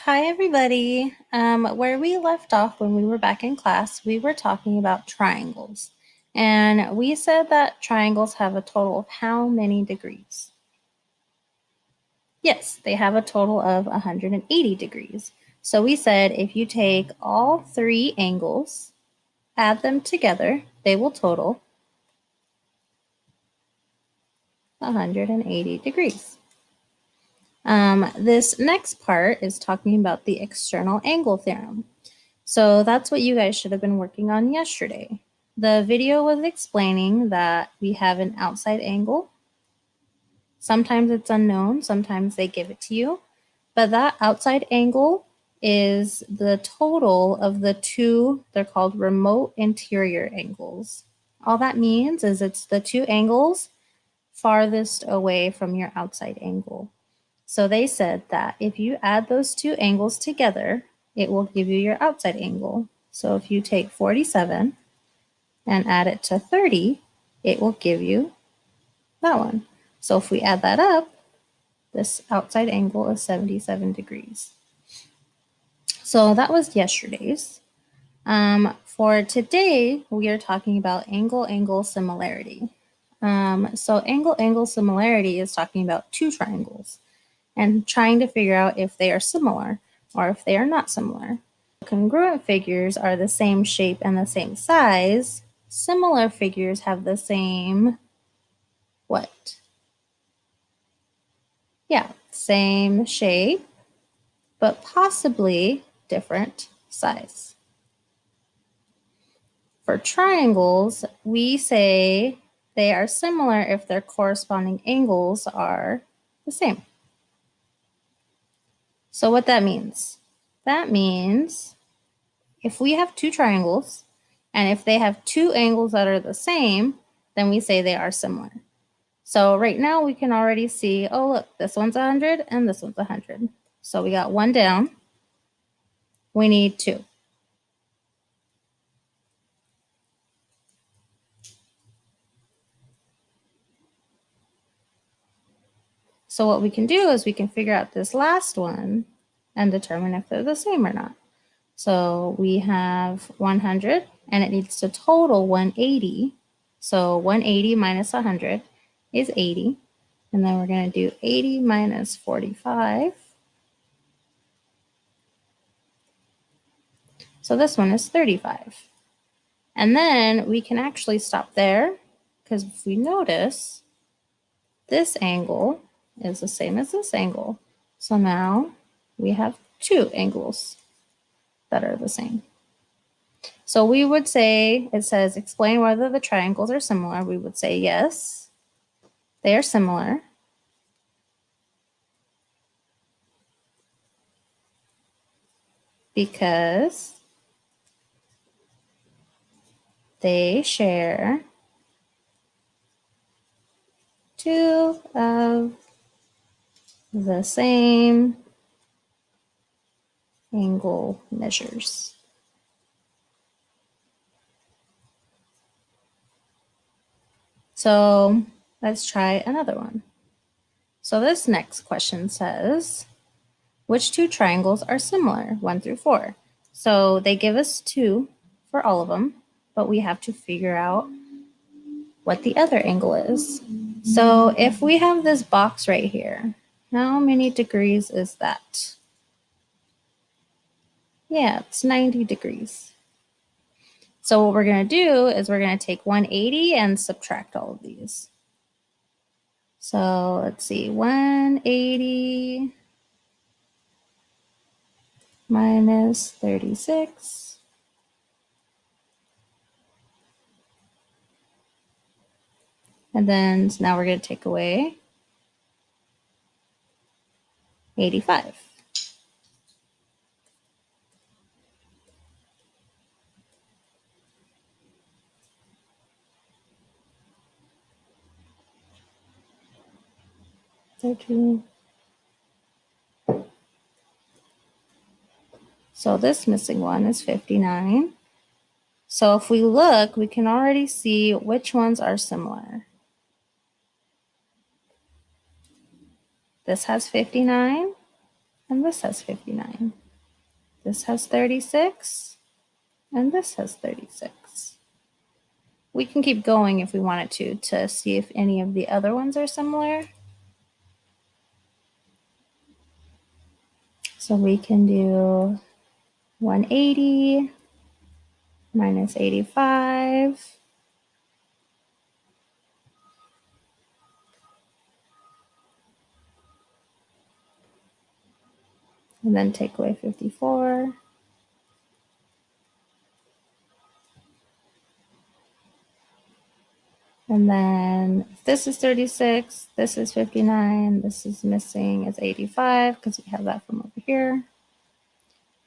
Hi, everybody. Where we left off when we were back in class, we were talking about triangles. And we said that triangles have a total of how many degrees? Yes, they have a total of 180 degrees. So we said if you take all three angles, add them together, they will total 180 degrees. This next part is talking about the external angle theorem. So that's what you guys should have been working on yesterday. The video was explaining that we have an outside angle. Sometimes it's unknown, sometimes they give it to you. But that outside angle is the total of the two, they're called remote interior angles. All that means is it's the two angles farthest away from your outside angle. So they said that if you add those two angles together, it will give you your outside angle. So if you take 47 and add it to 30, it will give you that one. So if we add that up, this outside angle is 77 degrees. So that was yesterday's. For today, we are talking about angle-angle similarity. So angle-angle similarity is talking about two triangles and trying to figure out if they are similar or if they are not similar. Congruent figures are the same shape and the same size. Similar figures have the same what? Yeah, same shape, but possibly different size. For triangles, we say they are similar if their corresponding angles are the same. So what that means? That means if we have two triangles, and if they have two angles that are the same, then we say they are similar. So right now we can already see, oh look, this one's 100 and this one's 100. So we got one down. We need two. So what we can do is we can figure out this last one and determine if they're the same or not. So we have 100 and it needs to total 180. So 180 minus 100 is 80. And then we're going to do 80 minus 45. So this one is 35. And then we can actually stop there because if we notice, this angle is the same as this angle. So now we have two angles that are the same. So we would say, it says, explain whether the triangles are similar. We would say, yes, they are similar. Because they share two of the same angle measures. So let's try another one. So this next question says, which two triangles are similar, 1 through 4? So they give us 2 for all of them, but we have to figure out what the other angle is. So if we have this box right here, how many degrees is that? Yeah, it's 90 degrees. So what we're going to do is we're going to take 180 and subtract all of these. So let's see, 180 minus 36. And then so now we're going to take away 85. So this missing one is 59. So if we look, we can already see which ones are similar. This has 59 and this has 59. This has 36, and this has 36. We can keep going if we wanted to see if any of the other ones are similar. So we can do 180 minus 85. And then take away 54. And then this is 36, this is 59, this is missing, it's 85 because we have that from over here.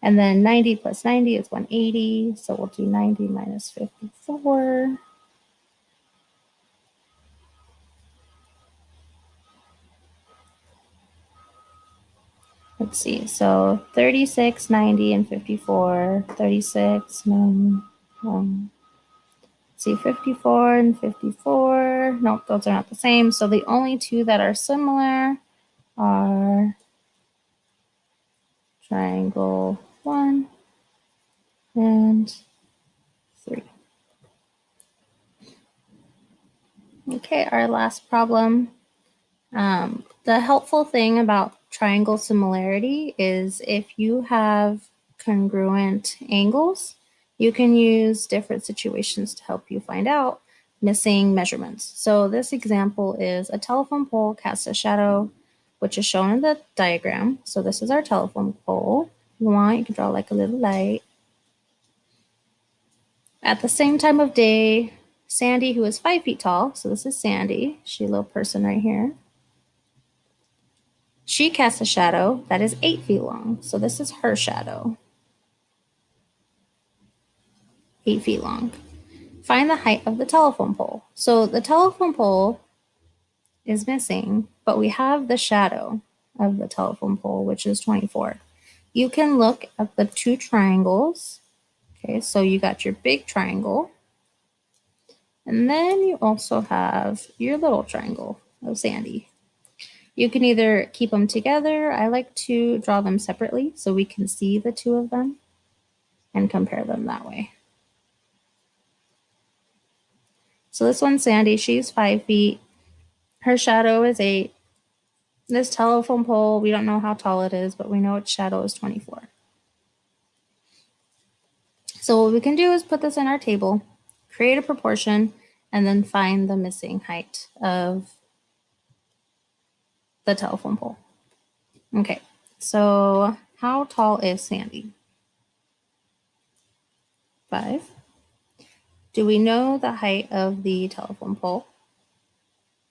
And then 90 plus 90 is 180, so we'll do 90 minus 54. Let's see, so 36, 90, and 54, 36, 9, let's see, 54 and 54. Nope, those are not the same. So the only two that are similar are triangle 1 and 3. Okay, our last problem. The helpful thing about triangle similarity is if you have congruent angles, you can use different situations to help you find out missing measurements. So this example is a telephone pole casts a shadow, which is shown in the diagram. So this is our telephone pole. If you want, you can draw like a little light. At the same time of day, Sandy, who is 5 feet tall, so this is Sandy, she's a little person right here. She casts a shadow that is 8 feet long. So this is her shadow. 8 feet long. Find the height of the telephone pole. So the telephone pole is missing, but we have the shadow of the telephone pole, which is 24. You can look at the two triangles. Okay, so you got your big triangle. And then you also have your little triangle of Sandy. You can either keep them together. I like to draw them separately so we can see the two of them and compare them that way. So this one's Sandy. She's 5 feet. Her shadow is 8. This telephone pole, we don't know how tall it is, but we know its shadow is 24. So what we can do is put this in our table, create a proportion, and then find the missing height of the telephone pole. Okay, so how tall is Sandy? 5. Do we know the height of the telephone pole?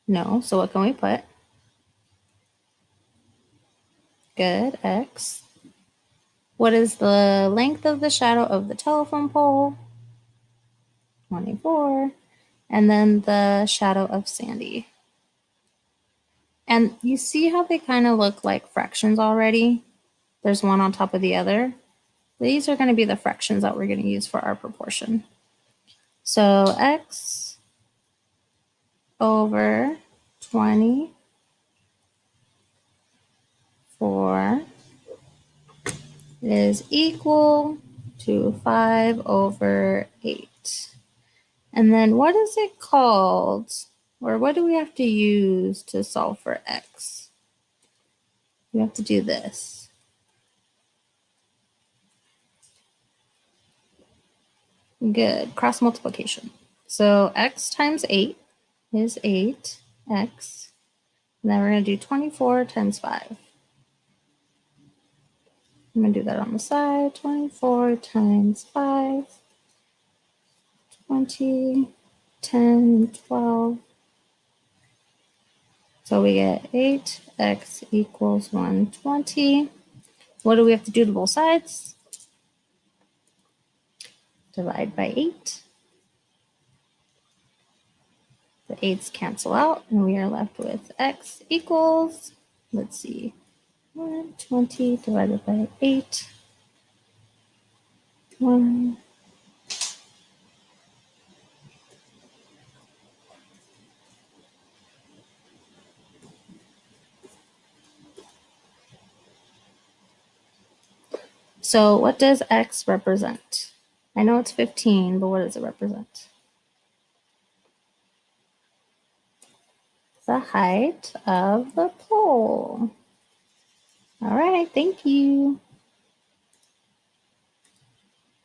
No, so what can we put? Good, X. What is the length of the shadow of the telephone pole? 24. And then the shadow of Sandy. And you see how they kind of look like fractions already? There's one on top of the other. These are going to be the fractions that we're going to use for our proportion. So X over 24 is equal to 5 over 8. And then what is it called? Or what do we have to use to solve for X? We have to do this. Good, cross multiplication. So X times 8 is 8X. And then we're going to do 24 times 5. I'm going to do that on the side. 24 times 5. 20, 10, 12. So we get 8x equals 120. What do we have to do to both sides? Divide by 8. The 8's cancel out, and we are left with x equals, let's see, 120 divided by 8. 1. So what does x represent? I know it's 15, but what does it represent? The height of the pole. All right, thank you.